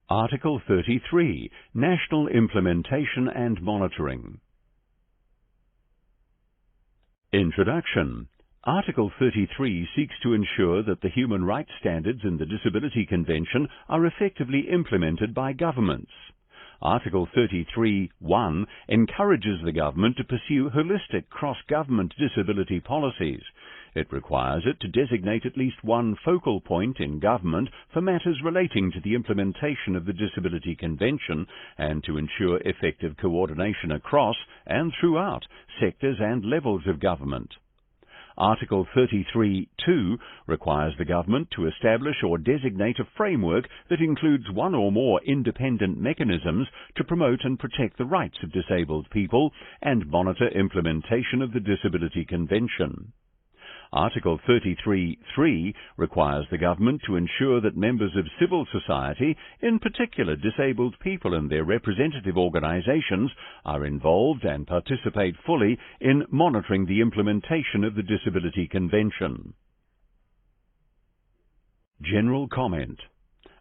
Article 33, National Implementation and Monitoring. Introduction. Article 33 seeks to ensure that the human rights standards in the Disability Convention are effectively implemented by governments. Article 33(1) encourages the government to pursue holistic cross-government disability policies. It requires it to designate at least one focal point in government for matters relating to the implementation of the Disability Convention and to ensure effective coordination across and throughout sectors and levels of government. Article 33(2) requires the government to establish or designate a framework that includes one or more independent mechanisms to promote and protect the rights of disabled people and monitor implementation of the Disability Convention. Article 33(3) requires the government to ensure that members of civil society, in particular disabled people and their representative organizations, are involved and participate fully in monitoring the implementation of the Disability Convention. General comment.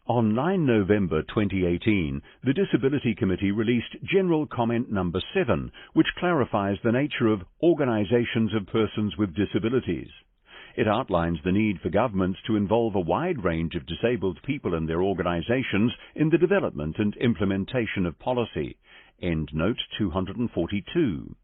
On 9 November 2018, the Disability Committee released General Comment Number 7, which clarifies the nature of organizations of persons with disabilities. It outlines the need for governments to involve a wide range of disabled people and their organizations in the development and implementation of policy. End note 242.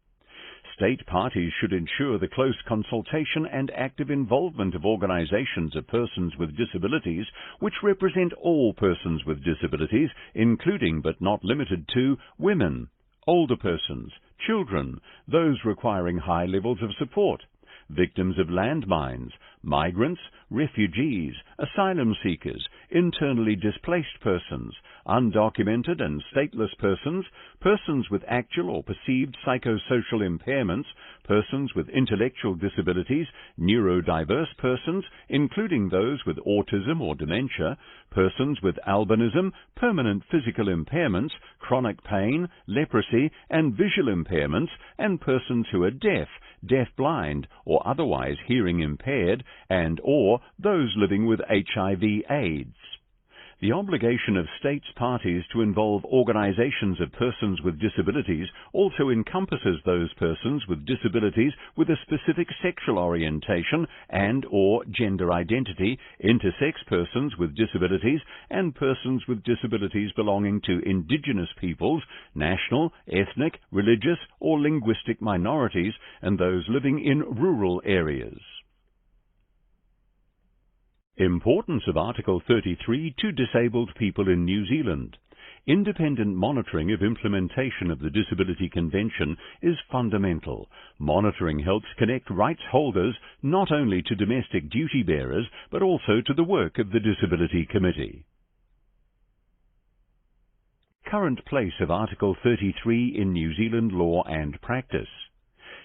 State parties should ensure the close consultation and active involvement of organizations of persons with disabilities which represent all persons with disabilities, including but not limited to women, older persons, children, those requiring high levels of support, victims of landmines, migrants, refugees, asylum seekers, internally displaced persons, undocumented and stateless persons, persons with actual or perceived psychosocial impairments, persons with intellectual disabilities, neurodiverse persons, including those with autism or dementia, persons with albinism, permanent physical impairments, chronic pain, leprosy, and visual impairments, and persons who are deaf, deaf-blind, or otherwise hearing impaired, and or those living with HIV/AIDS. The obligation of states parties to involve organizations of persons with disabilities also encompasses those persons with disabilities with a specific sexual orientation and or gender identity, intersex persons with disabilities, and persons with disabilities belonging to indigenous peoples, national, ethnic, religious, or linguistic minorities, and those living in rural areas. Importance of Article 33 to disabled people in New Zealand. Independent monitoring of implementation of the Disability Convention is fundamental. Monitoring helps connect rights holders not only to domestic duty bearers, but also to the work of the Disability Committee. Current place of Article 33 in New Zealand law and practice.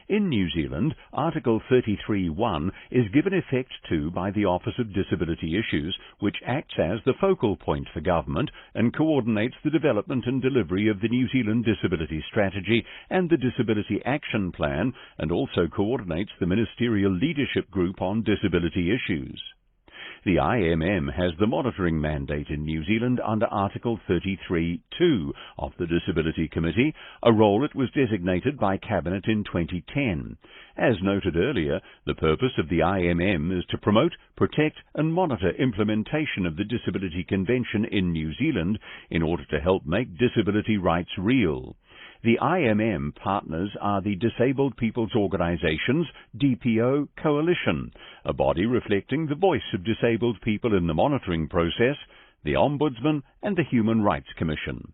In New Zealand, Article 33(1) is given effect to by the Office of Disability Issues, which acts as the focal point for government and coordinates the development and delivery of the New Zealand Disability Strategy and the Disability Action Plan, and also coordinates the Ministerial Leadership Group on Disability Issues. The IMM has the monitoring mandate in New Zealand under Article 33(2) of the Disability Committee, a role it was designated by Cabinet in 2010. As noted earlier, the purpose of the IMM is to promote, protect and monitor implementation of the Disability Convention in New Zealand in order to help make disability rights real. The IMM partners are the Disabled People's Organisations DPO Coalition, a body reflecting the voice of disabled people in the monitoring process, the Ombudsman and the Human Rights Commission.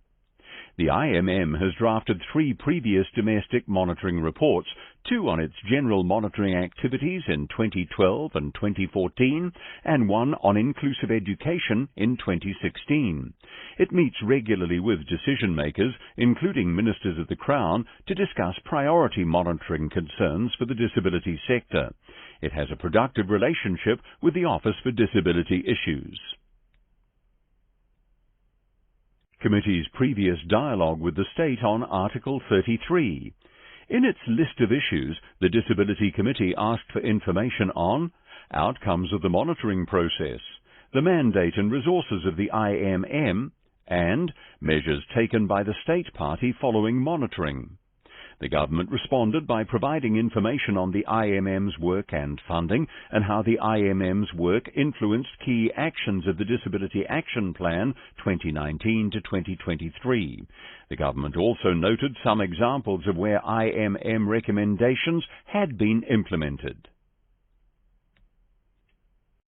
The IMM has drafted 3 previous domestic monitoring reports, 2 on its general monitoring activities in 2012 and 2014, and 1 on inclusive education in 2016. It meets regularly with decision-makers, including Ministers of the Crown, to discuss priority monitoring concerns for the disability sector. It has a productive relationship with the Office for Disability Issues. Committee's previous dialogue with the state on Article 33. In its list of issues, the Disability Committee asked for information on outcomes of the monitoring process, the mandate and resources of the IMM, and measures taken by the state party following monitoring. The government responded by providing information on the IMM's work and funding and how the IMM's work influenced key actions of the Disability Action Plan 2019 to 2023. The government also noted some examples of where IMM recommendations had been implemented.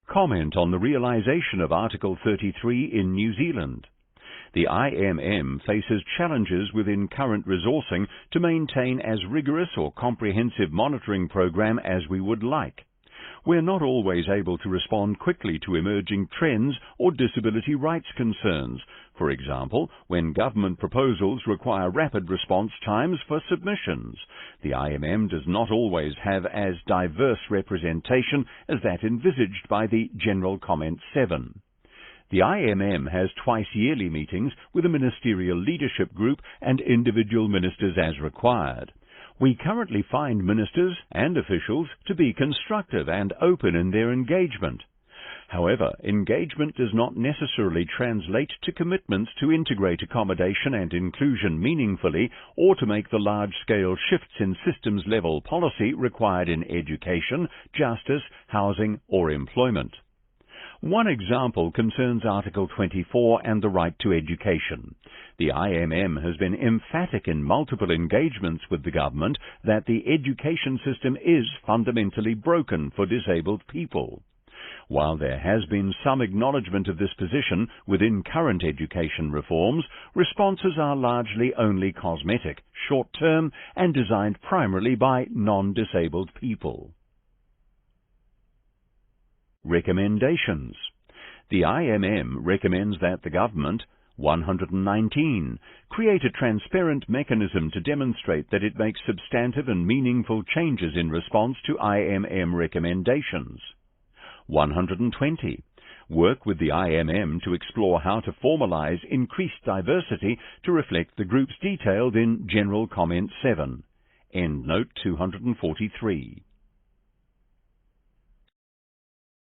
Comment on the realisation of Article 33 in New Zealand. The IMM faces challenges within current resourcing to maintain as rigorous or comprehensive monitoring program as we would like. We're not always able to respond quickly to emerging trends or disability rights concerns. For example, when government proposals require rapid response times for submissions. The IMM does not always have as diverse representation as that envisaged by the General Comment 7. The IMM has twice-yearly meetings with a ministerial leadership group and individual ministers as required. We currently find ministers and officials to be constructive and open in their engagement. However, engagement does not necessarily translate to commitments to integrate accommodation and inclusion meaningfully or to make the large-scale shifts in systems-level policy required in education, justice, housing or employment. One example concerns Article 24 and the right to education. The IMM has been emphatic in multiple engagements with the government that the education system is fundamentally broken for disabled people. While there has been some acknowledgement of this position within current education reforms, responses are largely only cosmetic, short-term, and designed primarily by non-disabled people. Recommendations. The IMM recommends that the government, 119, create a transparent mechanism to demonstrate that it makes substantive and meaningful changes in response to IMM recommendations. 120. Work with the IMM to explore how to formalize increased diversity to reflect the groups detailed in General Comment 7. Endnote 243.